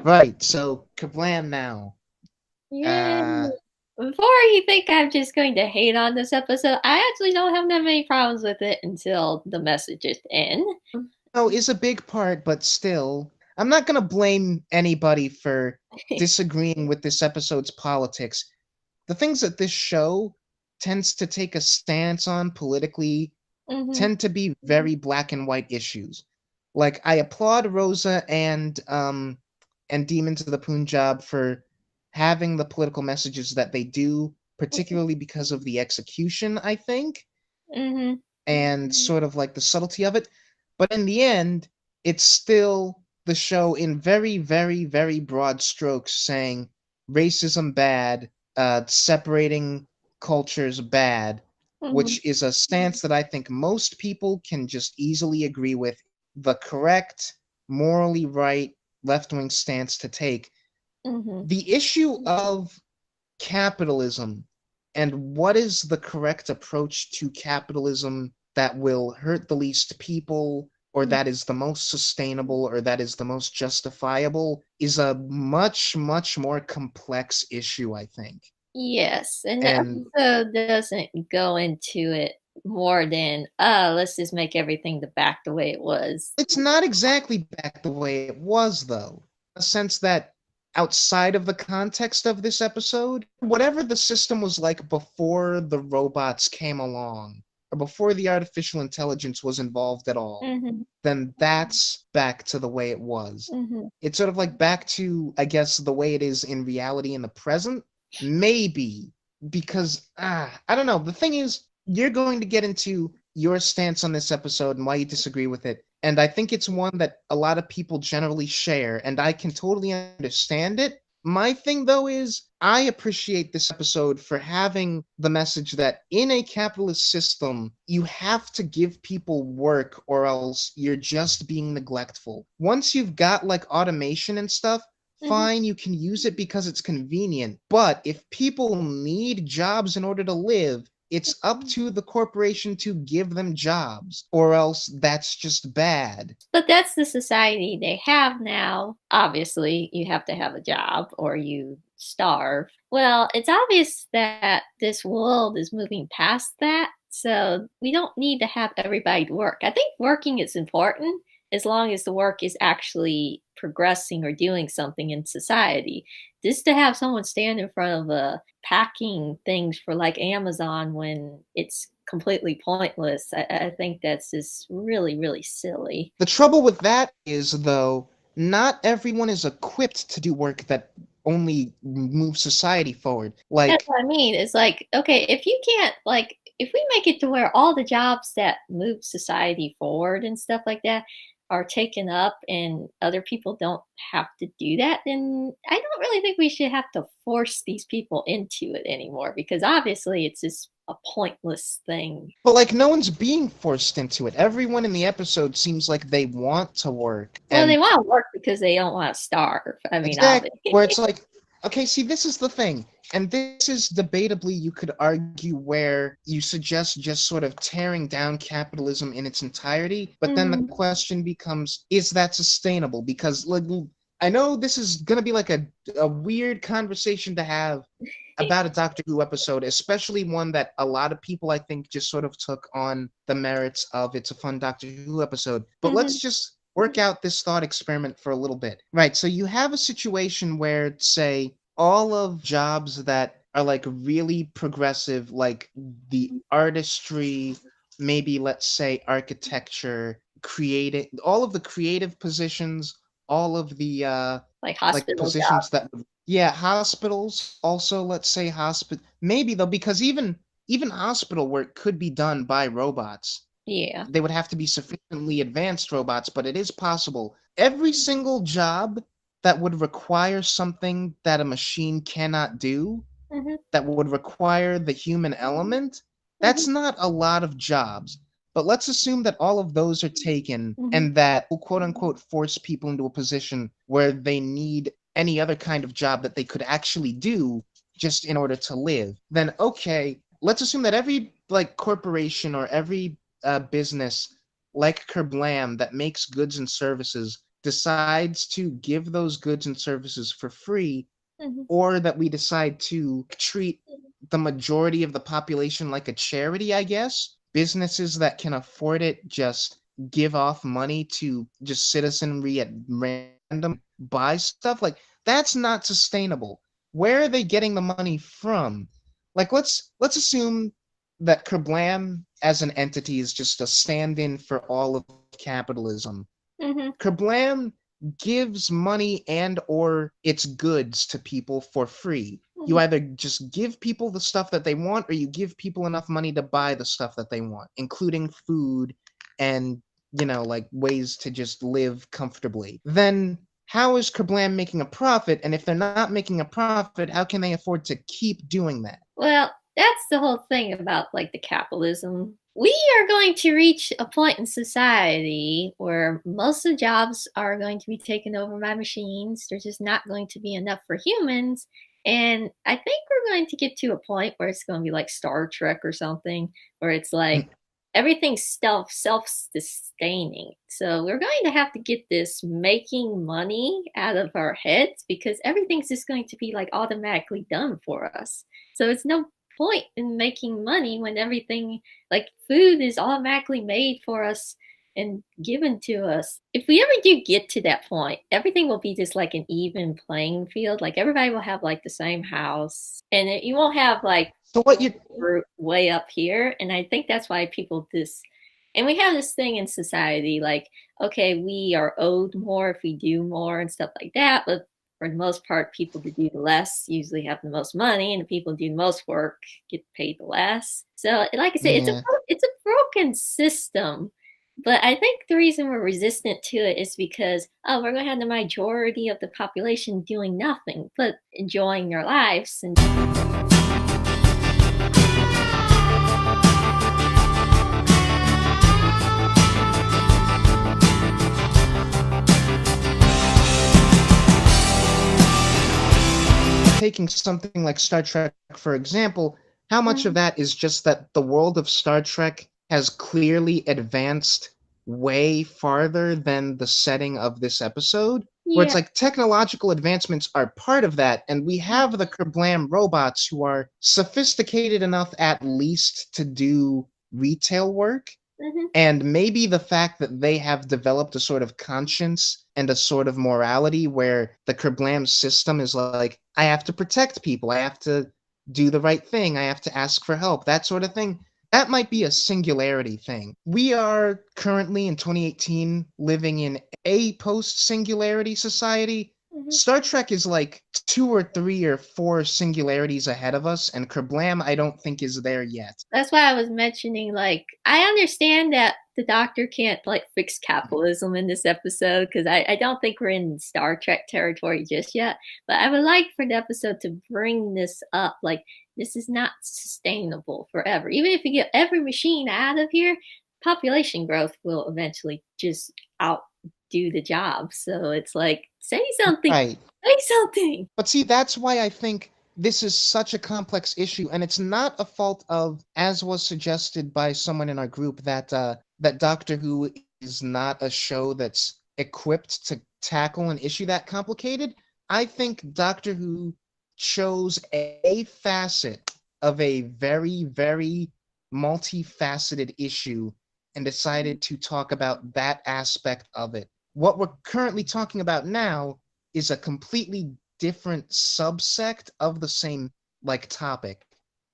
Right, so Kerblam now. Yay. Uh, Before you think I'm just going to hate on this episode, I actually don't have that many problems with it until the messages end. no, is a big part, but still, I'm not gonna blame anybody for disagreeing with this episode's politics. The things that this show tends to take a stance on politically Hmm. tend to be very black and white issues. Like I applaud Rosa and Demons of the Punjab for having the political messages that they do, particularly because of the execution, I think, Hmm. and sort of like the subtlety of it. But in the end, it's still the show in very, very, very broad strokes saying racism bad, separating cultures bad, Hmm. which is a stance that I think most people can just easily agree with. The correct, morally right, left wing stance to take. Hmm. The issue of capitalism and what is the correct approach to capitalism that will hurt the least people or that is the most sustainable or that is the most justifiable is a much much more complex issue, I think. Yes, and the And episode doesn't go into it more than, let's just make everything back the way it was. it's not exactly back the way it was, though. A sense that outside of the context of this episode, whatever the system was like before the robots came along, or before the artificial intelligence was involved at all, Hmm. then that's back to the way it was. Hmm. It's sort of like back to, I guess, the way it is in reality in the present. Maybe because I don't know. The thing is, you're going to get into your stance on this episode and why you disagree with it. And I think it's one that a lot of people generally share, and I can totally understand it. My thing, though, is I appreciate this episode for having the message that in a capitalist system, you have to give people work or else you're just being neglectful. Once you've got like automation and stuff, Hmm. fine, you can use it because it's convenient. But if people need jobs in order to live, it's up to the corporation to give them jobs, or else that's just bad. But that's the society they have now. Obviously, you have to have a job or you starve. Well, it's obvious that this world is moving past that. So we don't need to have everybody work. I think working is important as long as the work is actually progressing or doing something in society. Just to have someone stand in front of a packing things for like Amazon when it's completely pointless, I think that's just really, really silly. The trouble with that is, though, not everyone is equipped to do work that only moves society forward. That's Like, what I mean. It's like, okay, if you can't, like, if we make it to where all the jobs that move society forward and stuff like that are taken up and other people don't have to do that, then I don't really think we should have to force these people into it anymore because obviously it's just a pointless thing. but like, no one's being forced into it. Everyone in the episode seems like they want to work. Well, they And want to work because they don't want to starve. I mean, exactly obviously. where it's like, okay, see, this is the thing. And this is debatably, you could argue, where you suggest just sort of tearing down capitalism in its entirety. But then the Mhm. question becomes, is that sustainable? Because, like, I know this is going to be like a weird conversation to have about a Doctor Who episode, especially one that a lot of people, I think, just sort of took on the merits of it's a fun Doctor Who episode. But let's Mhm. just work out this thought experiment for a little bit. Right, so you have a situation where, say, all of jobs that are like really progressive, like the artistry, maybe let's say architecture, creative, all of the creative positions, all of the Like like hospital positions jobs. that yeah, hospitals also, let's say hospital, maybe though, because even hospital work could be done by robots. Yeah. They would have to be sufficiently advanced robots, but it is possible. Every single job that would require something that a machine cannot do, Mhm. that would require the human element, that's Mhm. not a lot of jobs. But let's assume that all of those are taken Mhm. and that will quote unquote force people into a position where they need any other kind of job that they could actually do just in order to live. Then okay, let's assume that every like corporation or every business like Kerblam that makes goods and services decides to give those goods and services for free, Mhm. or that we decide to treat the majority of the population like a charity, I guess. Businesses that can afford it just give off money to just citizenry at random buy stuff. Like, that's not sustainable. Where are they getting the money from? Like, let's assume that Kerblam as an entity is just a stand-in for all of capitalism. Mhm. Kerblam gives money and or its goods to people for free. You Mhm. either just give people the stuff that they want, or you give people enough money to buy the stuff that they want, including food and, like ways to just live comfortably. Then how is Kerblam making a profit? And if they're not making a profit, how can they afford to keep doing that? Well, that's the whole thing about like the capitalism. We are going to reach a point in society where most of the jobs are going to be taken over by machines. There's just not going to be enough for humans. And I think we're going to get to a point where it's going to be like Star Trek or something, where it's like everything's self-sustaining. So we're going to have to get this making money out of our heads because everything's just going to be like automatically done for us. So it's no point in making money when everything, like food, is automatically made for us and given to us. If we ever do get to that point, everything will be just like an even playing field. Like everybody will have like the same house, and you won't have like So what you we're way up here. And I think that's why people just, and we have this thing in society like, okay, we are owed more if we do more and stuff like that. But for the most part, people that do the less usually have the most money, and the people who do the most work get paid the less. So, like I said, Yeah. it's a broken system. But I think the reason we're resistant to it is because, oh, we're going to have the majority of the population doing nothing but enjoying their lives and taking something like Star Trek, for example, how much of Mhm. that is just that the world of Star Trek has clearly advanced way farther than the setting of this episode? Where it's Yeah. like technological advancements are part of that, and we have the Kerblam robots who are sophisticated enough at least to do retail work, Mhm. and maybe the fact that they have developed a sort of conscience and a sort of morality where the Kerblam system is like, I have to protect people, I have to do the right thing, I have to ask for help, that sort of thing. That might be a singularity thing. We are currently in 2018 living in a post singularity society. Mhm. Star Trek is like 2 or 3 or 4 singularities ahead of us, and Kerblam, I don't think, is there yet. That's why I was mentioning, like, I understand that the Doctor can't, like, fix capitalism in this episode because I don't think we're in Star Trek territory just yet. But I would like for the episode to bring this up. Like, this is not sustainable forever. Even if you get every machine out of here, population growth will eventually just outdo the job. So it's like, say something, Right. say something. But see, that's why I think this is such a complex issue, and it's not a fault of, as was suggested by someone in our group, that Doctor Who is not a show that's equipped to tackle an issue that complicated. I think Doctor Who chose a facet of a very, very multifaceted issue and decided to talk about that aspect of it. What we're currently talking about now is a completely different subsect of the same topic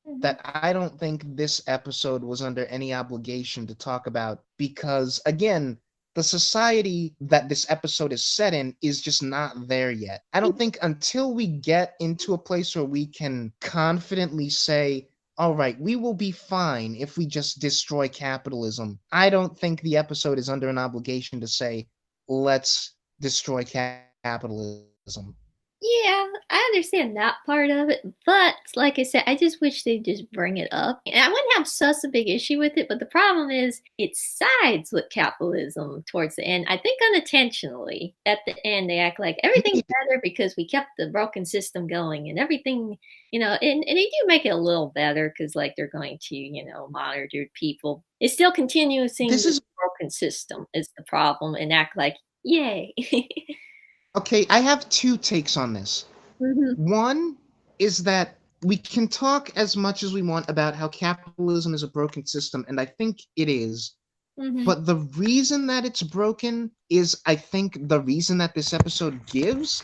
Mhm. that I don't think this episode was under any obligation to talk about, because again, the society that this episode is set in is just not there yet. I don't think until we get into a place where we can confidently say, all right, we will be fine if we just destroy capitalism. I don't think the episode is under an obligation to say, let's destroy capitalism. Yeah, I understand that part of it, but like I said, I just wish they'd just bring it up. And I wouldn't have such a big issue with it, but the problem is it sides with capitalism towards the end. I think unintentionally. At the end, they act like everything's Maybe. better because we kept the broken system going and everything, and they do make it a little better because, like, they're going to, monitor people. It still continues seeing This the is broken system is the problem and act like Yay. Okay, I have two takes on this. Hmm. One is that we can talk as much as we want about how capitalism is a broken system, and I think it is. Hmm. But the reason that it's broken is, I think, the reason that this episode gives,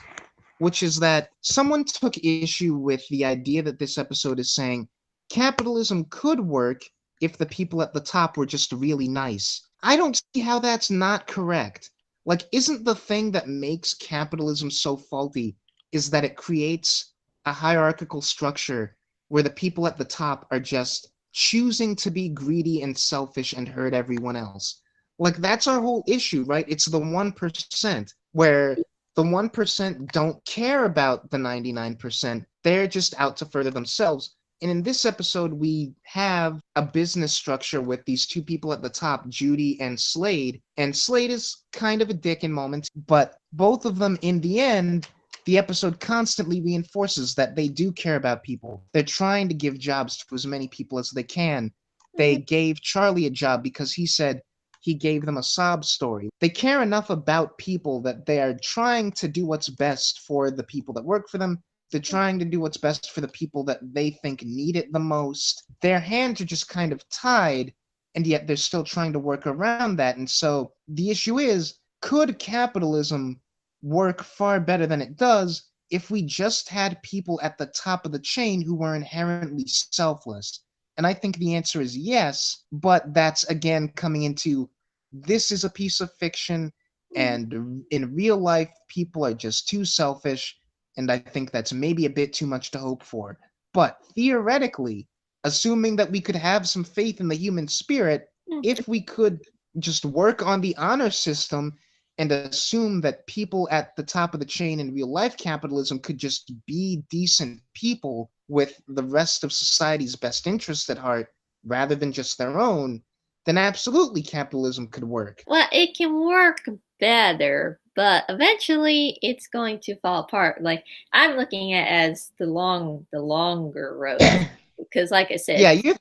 which is that someone took issue with the idea that this episode is saying capitalism could work if the people at the top were just really nice. I don't see how that's not correct. Like, isn't the thing that makes capitalism so faulty is that it creates a hierarchical structure where the people at the top are just choosing to be greedy and selfish and hurt everyone else. Like, that's our whole issue, right? It's the 1% where the 1% don't care about the 99%. They're just out to further themselves. And in this episode, we have a business structure with these two people at the top, Judy and Slade. And Slade is kind of a dick in moments, but both of them, in the end, the episode constantly reinforces that they do care about people. They're trying to give jobs to as many people as they can. They gave Charlie a job because he said, he gave them a sob story. They care enough about people that they are trying to do what's best for the people that work for them. They're trying to do what's best for the people that they think need it the most. Their hands are just kind of tied, and yet they're still trying to work around that. And so the issue is, could capitalism work far better than it does if we just had people at the top of the chain who were inherently selfless? And I think the answer is yes, but that's again coming into, this is a piece of fiction, and in real life, people are just too selfish, and I think that's maybe a bit too much to hope for. But theoretically, assuming that we could have some faith in the human spirit, if we could just work on the honor system and assume that people at the top of the chain in real life capitalism could just be decent people with the rest of society's best interests at heart rather than just their own, then absolutely capitalism could work. Well, it can work better, but eventually it's going to fall apart. Like I'm looking at it as the longer road because, like I said, Yeah, you're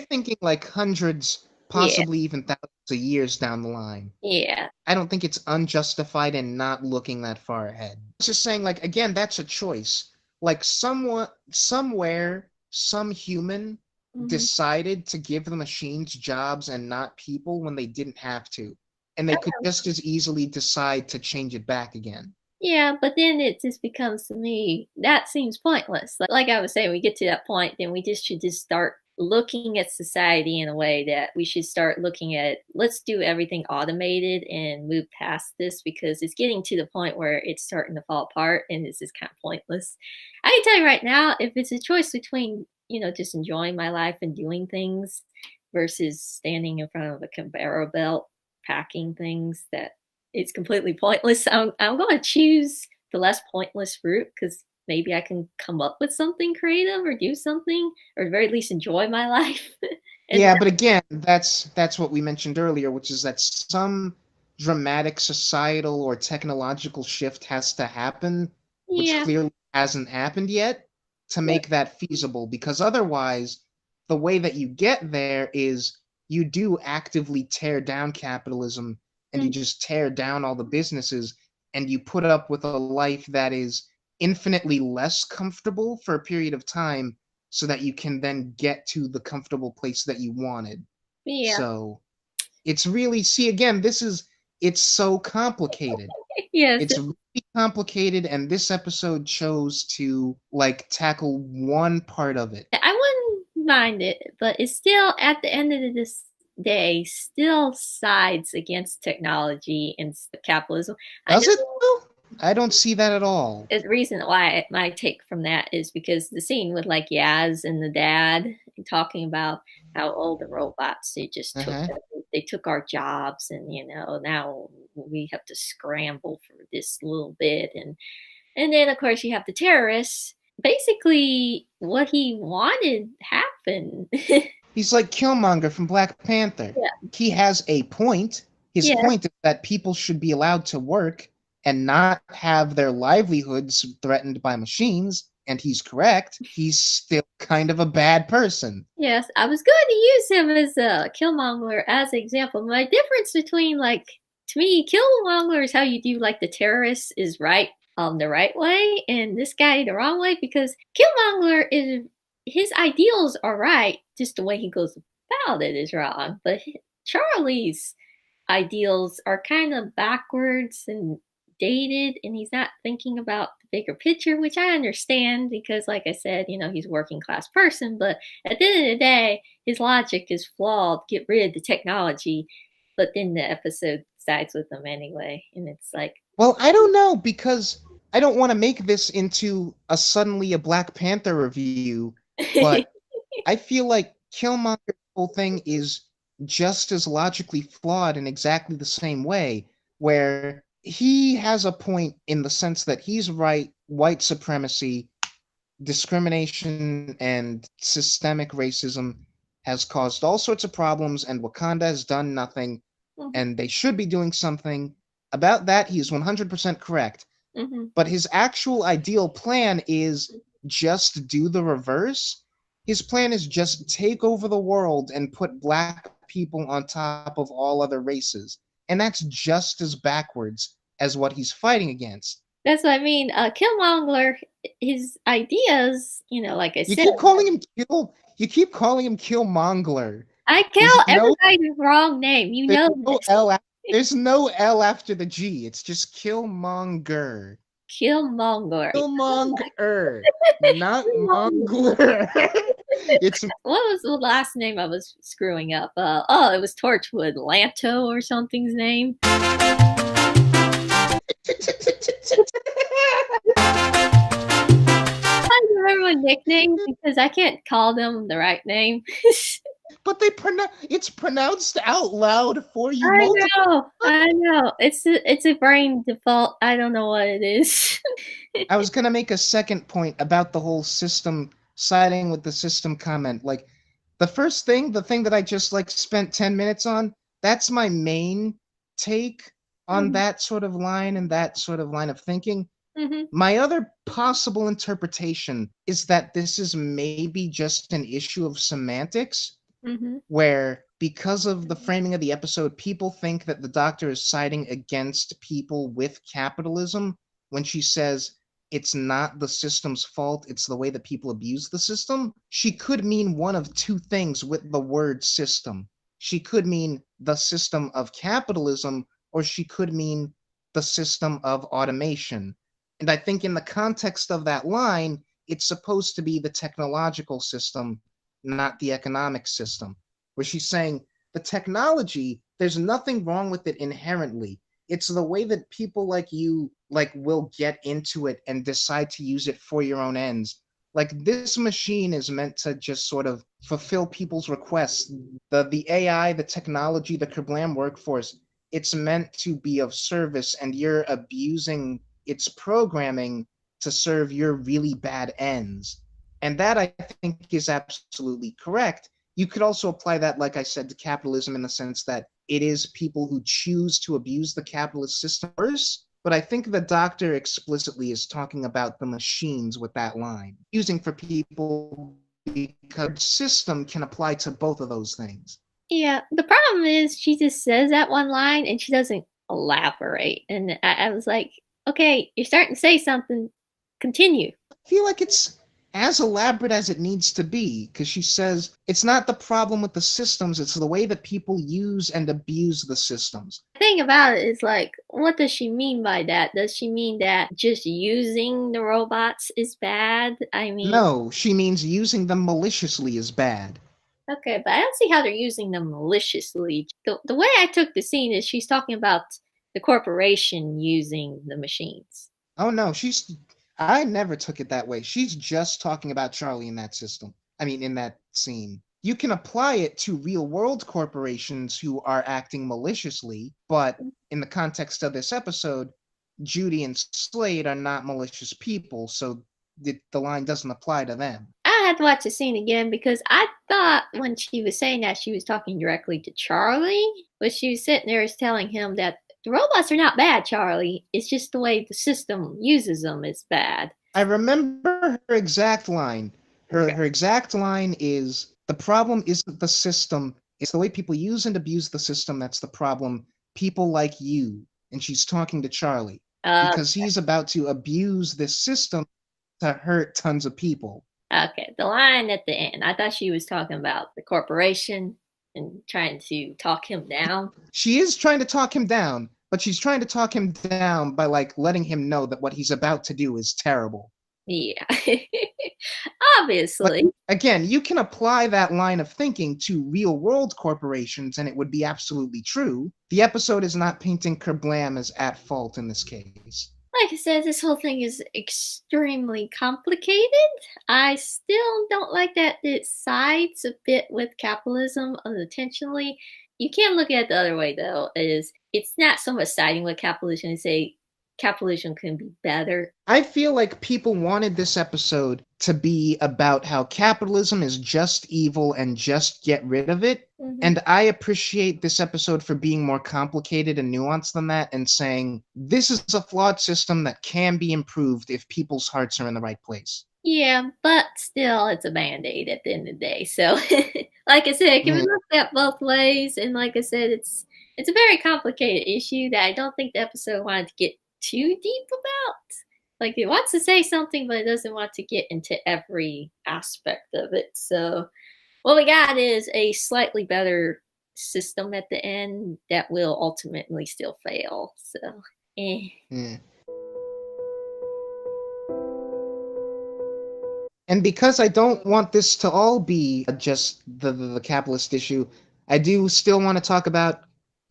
thinking like hundreds, yeah, possibly even thousands of years down the line. yeah. I don't think it's unjustified in not looking that far ahead. It's just saying, like, again, that's a choice. Like, someone, somewhere, some human Hmm. decided to give the machines jobs and not people when they didn't have to. And they could just as easily decide to change it back again. Yeah, but then it just becomes to me that seems pointless. Like I was saying, we get to that point, then we just should just start looking at society in a way that we should start looking at. Let's do everything automated and move past this because it's getting to the point where it's starting to fall apart, and this is kind of pointless. I can tell you right now, if it's a choice between just enjoying my life and doing things versus standing in front of a conveyor belt packing things that it's completely pointless. I'm going to choose the less pointless route because maybe I can come up with something creative or do something, or at the very least enjoy my life. And Yeah, but again, that's what we mentioned earlier, which is that some dramatic societal or technological shift has to happen, which yeah, clearly hasn't happened yet, to make that feasible. Because otherwise, the way that you get there is you do actively tear down capitalism, and you just tear down all the businesses, and you put up with a life that is infinitely less comfortable for a period of time so that you can then get to the comfortable place that you wanted. yeah, So it's really, see, again, it's so complicated. yes. It's really complicated, and this episode chose to like tackle one part of it. I wouldn't mind it, but it's still at the end of this day still sides against technology and capitalism. I Does it know. though? I don't see that at all. The reason why my take from that is because the scene with like Yaz and the dad talking about how old the robots Uh-huh. they took our jobs, and now we have to scramble for this little bit, and then of course you have the terrorists. Basically, what he wanted happened. He's like Killmonger from Black Panther. Yeah, He has a point. His yeah, point is that people should be allowed to work and not have their livelihoods threatened by machines. And he's correct. He's still kind of a bad person. yes. I was going to use him as a Killmonger as an example. My difference between like to me, Killmonger is how you do like the terrorist is right the right way, and this guy the wrong way because Killmonger is his ideals are right, just the way he goes about it is wrong. But Charlie's ideals are kind of backwards and dated, and he's not thinking about the bigger picture, which I understand because, like I said, he's a working class person. But at the end of the day, his logic is flawed. Get rid of the technology, but then the episode sides with them anyway, and it's like, Well, I don't know because I don't want to make this into suddenly a Black Panther review, but I feel like Killmonger's whole thing is just as logically flawed in exactly the same way, where he has a point in the sense that he's right, white supremacy, discrimination, and systemic racism has caused all sorts of problems, and Wakanda has done nothing, mm-hmm, and they should be doing something. About that, he is 100% correct. mm-hmm. But his actual ideal plan is just do the reverse. His plan is just take over the world and put black people on top of all other races. And that's just as backwards as what he's fighting against. That's what I mean. Killmonger, his ideas, like I You said, keep calling him Kill you keep calling him Killmonger. I There's tell no everybody the wrong name. You there's know no this. L there's no L after the G. It's just Killmonger. Killmonger. Killmonger, not Mongler. It's What was the last name I was screwing up? Oh, it was Torchwood. Lanto or something's name. I remember my nickname because I can't call them the right name. but it's pronounced out loud for you I multiple. know. It's a brain default. I don't know what it is. I was gonna make a second point about the whole system siding with the system comment. Like the thing that I just like spent 10 minutes on, that's my main take on Mhm, that sort of line and that sort of line of thinking. mhm, My other possible interpretation is that this is maybe just an issue of semantics, mhm, where because of the framing of the episode, people think that the Doctor is siding against people with capitalism when she says it's not the system's fault, it's the way that people abuse the system. She could mean one of two things with the word system. She could mean the system of capitalism, or she could mean the system of automation. And I think in the context of that line, it's supposed to be the technological system, not the economic system, where she's saying the technology, there's nothing wrong with it inherently. It's the way that people like you will get into it and decide to use it for your own ends. Like this machine is meant to just sort of fulfill people's requests. The AI, the technology, the Kerblam workforce, it's meant to be of service, and you're abusing its programming to serve your really bad ends. And that I think is absolutely correct. You could also apply that, like I said, to capitalism in the sense that it is people who choose to abuse the capitalist system worse. But I think the Doctor explicitly is talking about the machines with that line, using for people because system can apply to both of those things. Yeah, the problem is she just says that one line and she doesn't elaborate. And I was like, okay, you're starting to say something. Continue. I feel like it's as elaborate as it needs to be because she says it's not the problem with the systems, it's the way that people use and abuse the systems. The thing about it is like, what does she mean by that? Does she mean that just using the robots is bad? I mean, No, she means using them maliciously is bad. okay, but I don't see how they're using them maliciously. The way I took the scene is she's talking about the corporation using the machines. Oh no, I never took it that way. She's just talking about Charlie in that system. I mean, in that scene. You can apply it to real world corporations who are acting maliciously, but in the context of this episode, Judy and Slade are not malicious people, so the line doesn't apply to them. I had to watch the scene again because I thought when she was saying that she was talking directly to Charlie, but she was sitting there telling him that the robots are not bad, Charlie. It's just the way the system uses them is bad. I remember her exact line. Okay. Her exact line is the problem isn't the system, it's the way people use and abuse the system that's the problem. people like you, and she's talking to Charlie Uh, because he's about to abuse this system to hurt tons of people. okay, the line at the end. I thought she was talking about the corporation and trying to talk him down. She is trying to talk him down, but she's trying to talk him down by like letting him know that what he's about to do is terrible. Yeah. Like, Obviously. again, you can apply that line of thinking to real world corporations and it would be absolutely true. The episode is not painting Kerblam as at fault in this case. Like I said, this whole thing is extremely complicated. I still don't like that it sides a bit with capitalism unintentionally. You can look at it the other way though, is it's not so much siding with capitalism and say capitalism can be better. I feel like people wanted this episode to be about how capitalism is just evil and just get rid of it. Mm-hmm. And I appreciate this episode for being more complicated and nuanced than that and saying this is a flawed system that can be improved if people's hearts are in the right place. Yeah, but still, it's a band aid at the end of the day. So, like I said, it can be Mm. looked at both ways, and like I said, it's a very complicated issue that I don't think the episode wanted to get too deep about. Like it wants to say something, but it doesn't want to get into every aspect of it. So, what we got is a slightly better system at the end that will ultimately still fail. So, eh. Mm. And because I don't want this to all be just the capitalist issue, I do still want to talk about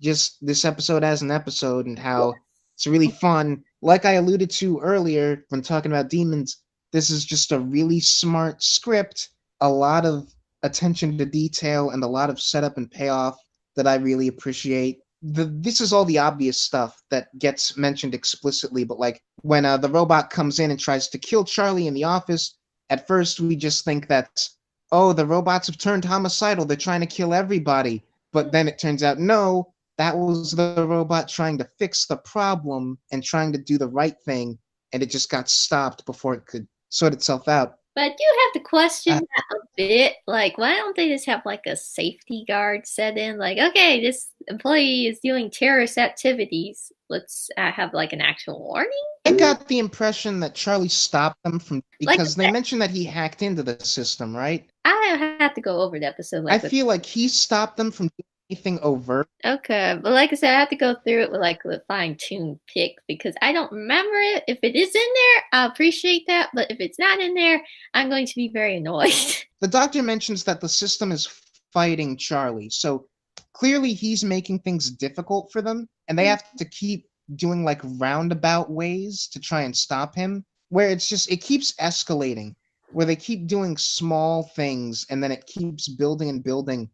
just this episode as an episode and how it's really fun. Like I alluded to earlier when talking about demons, this is just a really smart script, a lot of attention to detail, and a lot of setup and payoff that I really appreciate. This is all the obvious stuff that gets mentioned explicitly, but like when the robot comes in and tries to kill Charlie in the office, at first we just think that, oh, the robots have turned homicidal, they're trying to kill everybody. But then it turns out, no, that was the robot trying to fix the problem and trying to do the right thing, and it just got stopped before it could sort itself out. But I do have to question Uh, that a bit. Like, why don't they just have like a safety guard set in? Like, okay, this employee is doing terrorist activities. Let's have like an actual warning. I got the impression that Charlie stopped them from Like, because they mentioned that he hacked into the system, right? I have to go over the episode. I Like, with feel like he stopped them from doing anything overt. okay, but like I said, I have to go through it with like a fine tuned pick because I don't remember it. If it is in there, I appreciate that. But if it's not in there, I'm going to be very annoyed. The doctor mentions that the system is fighting Charlie, so clearly he's making things difficult for them, and they have to keep doing like roundabout ways to try and stop him, where it's just, it keeps escalating, where they keep doing small things and then it keeps building and building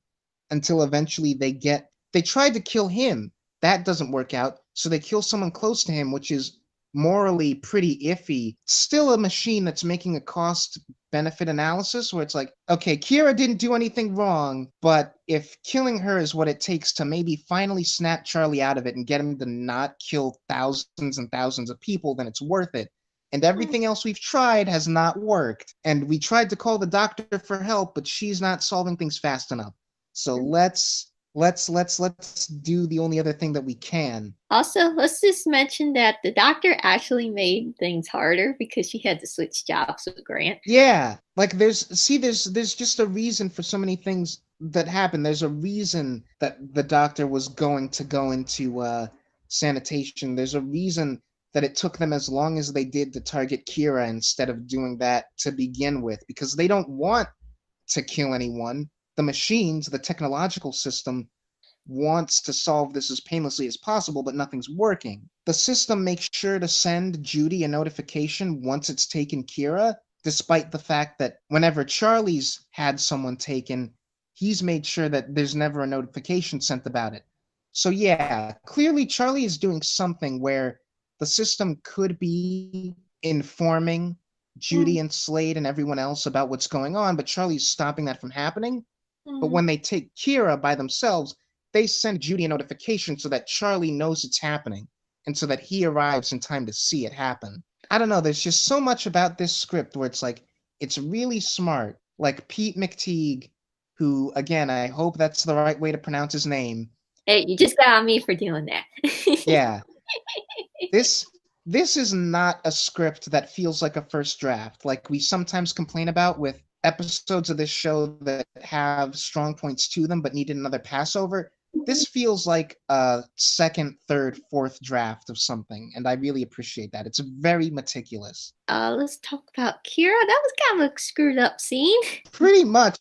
until eventually they tried to kill him. That doesn't work out, so they kill someone close to him, which is morally pretty iffy. Still a machine that's making a cost benefit analysis where it's like, okay, Kira didn't do anything wrong, but if killing her is what it takes to maybe finally snap Charlie out of it and get him to not kill thousands and thousands of people, then it's worth it. And everything else we've tried has not worked. And we tried to call the doctor for help, but she's not solving things fast enough. So let's do the only other thing that we can. Also, let's just mention that the doctor actually made things harder because she had to switch jobs with Grant. Yeah, like there's just a reason for so many things that happen. There's a reason that the doctor was going to go into sanitation. There's a reason that it took them as long as they did to target Kira instead of doing that to begin with, because they don't want to kill anyone. The machines, the technological system, wants to solve this as painlessly as possible, but nothing's working. The system makes sure to send Judy a notification once it's taken Kira, despite the fact that whenever Charlie's had someone taken, he's made sure that there's never a notification sent about it. So yeah, clearly Charlie is doing something where the system could be informing Judy and Slade and everyone else about what's going on, but Charlie's stopping that from happening. But when they take Kira by themselves, they send Judy a notification so that Charlie knows it's happening and so that he arrives in time to see it happen. I don't know, there's just so much about this script where it's like, it's really smart. Like Pete McTeague, who, again, I hope that's the right way to pronounce his name, Hey, you just got on me for doing that. Yeah. This this is not a script that feels like a first draft, like we sometimes complain about with episodes of this show that have strong points to them but needed another passover. This feels like a second, third, fourth draft of something, and I really appreciate that. It's very meticulous. Let's talk about Kira. That was kind of a screwed up scene. Pretty much.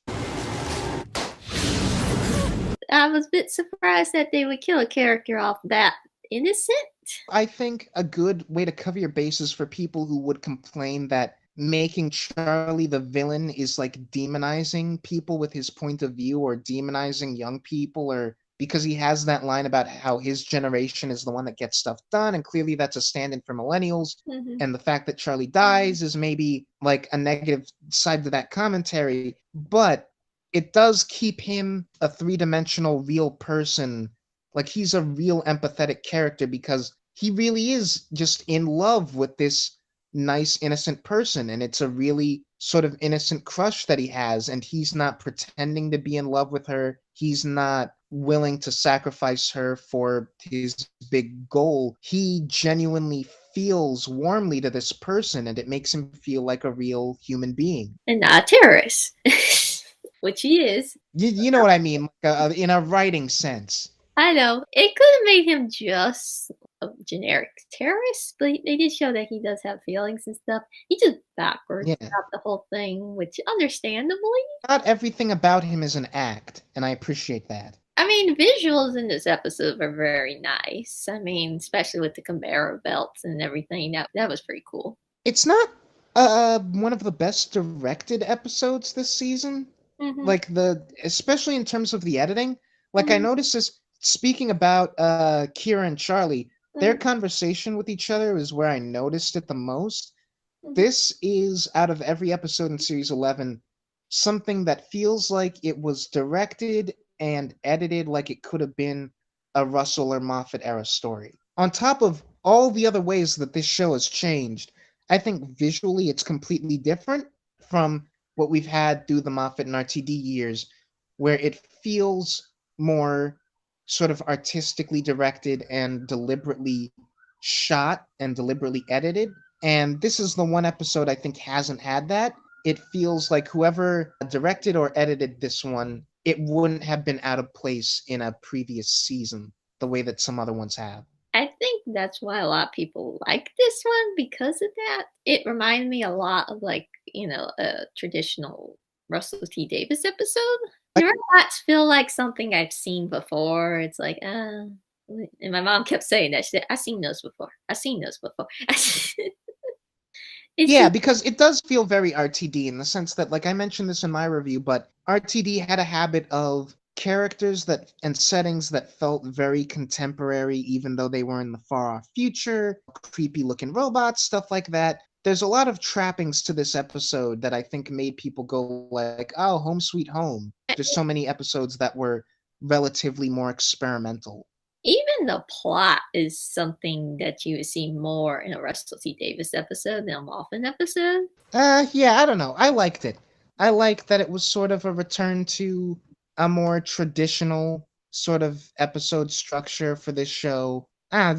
I was a bit surprised that they would kill a character off that innocent. I think a good way to cover your bases for people who would complain that making Charlie the villain is like demonizing people with his point of view or demonizing young people, or because he has that line about how his generation is the one that gets stuff done, and clearly that's a stand-in for millennials. Mm-hmm. And the fact that Charlie dies is maybe like a negative side to that commentary, but it does keep him a three-dimensional real person. Like he's a real empathetic character because he really is just in love with this nice innocent person, and it's a really sort of innocent crush that he has, and he's not pretending to be in love with her. He's not willing to sacrifice her for his big goal. He genuinely feels warmly to this person, and it makes him feel like a real human being. And not a terrorist, which he is. You know what I mean, like in a writing sense. I know. It could have made him just a generic terrorist, but they did show that he does have feelings and stuff. He's just backwards Yeah. about the whole thing, which understandably. Not everything about him is an act, and I appreciate that. I mean, visuals in this episode are very nice. I mean, especially with the conveyor belts and everything. That was pretty cool. It's not one of the best directed episodes this season. Mm-hmm. Like especially in terms of the editing. Like I Mm-hmm. noticed this speaking about Kira and Charlie, their conversation with each other is where I noticed it the most. Mm-hmm. This is, out of every episode in series 11, something that feels like it was directed and edited like it could have been a Russell or Moffat era story. On top of all the other ways that this show has changed, I think visually it's completely different from what we've had through the Moffat and RTD years, where it feels more sort of artistically directed and deliberately shot and deliberately edited. And this is the one episode I think hasn't had that. It feels like whoever directed or edited this one, it wouldn't have been out of place in a previous season the way that some other ones have. I think that's why a lot of people like this one because of that. It reminded me a lot of like, a traditional Russell T Davies episode. Your thoughts feel like something I've seen before. It's like, and my mom kept saying that. She said, I've seen those before. I've seen those before. Yeah, because it does feel very RTD in the sense that, like I mentioned this in my review, but RTD had a habit of characters that and settings that felt very contemporary, even though they were in the far off future, creepy looking robots, stuff like that. There's a lot of trappings to this episode that I think made people go like, oh, home sweet home. There's so many episodes that were relatively more experimental. Even the plot is something that you would see more in a Russell T Davies episode than a Moffat episode. Yeah, I don't know. I liked it. I liked that it was sort of a return to a more traditional sort of episode structure for this show. I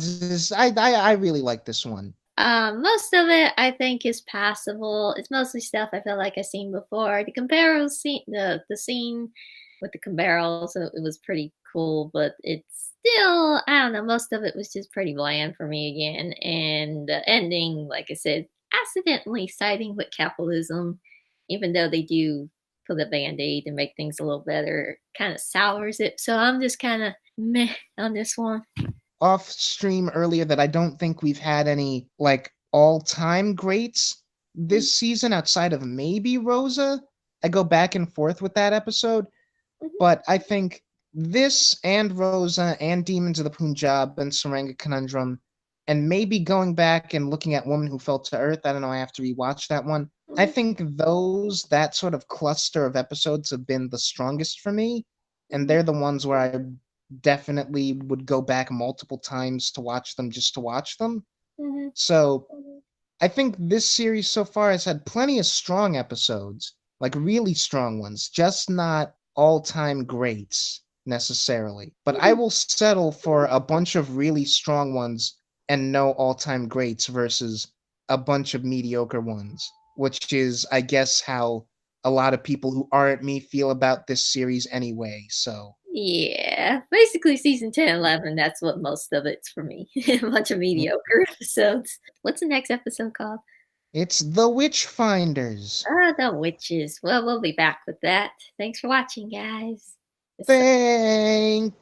really like this one. Most of it I think is passable. It's mostly stuff I feel like I've seen before. The Camberos scene, the scene with the Camberos, it was pretty cool, but it's still, I don't know, most of it was just pretty bland for me again. And the ending, like I said, accidentally siding with capitalism, even though they do put a band-aid and make things a little better, kind of sours it. So I'm just kind of meh on this one. Off stream earlier that I don't think we've had any like all-time greats this season outside of maybe Rosa. I go back and forth with that episode, but I think this and Rosa and Demons of the Punjab and Saranga Conundrum, and maybe going back and looking at Woman Who Fell to Earth. I don't know, I have to rewatch that one. I think that sort of cluster of episodes have been the strongest for me, and they're the ones where I definitely would go back multiple times to watch them just to watch them. Mm-hmm. So I think this series so far has had plenty of strong episodes, like really strong ones, just not all-time greats. necessarily, but I will settle for a bunch of really strong ones and no all-time greats versus a bunch of mediocre ones, which is, I guess, how a lot of people who aren't me feel about this series anyway. So Yeah, basically season 10, 11, that's what most of it's for me. A bunch of mm, mediocre episodes. What's the next episode called? it's The Witchfinders. Ah, the witches. Well, we'll be back with that. Thanks for watching, guys. This Thanks.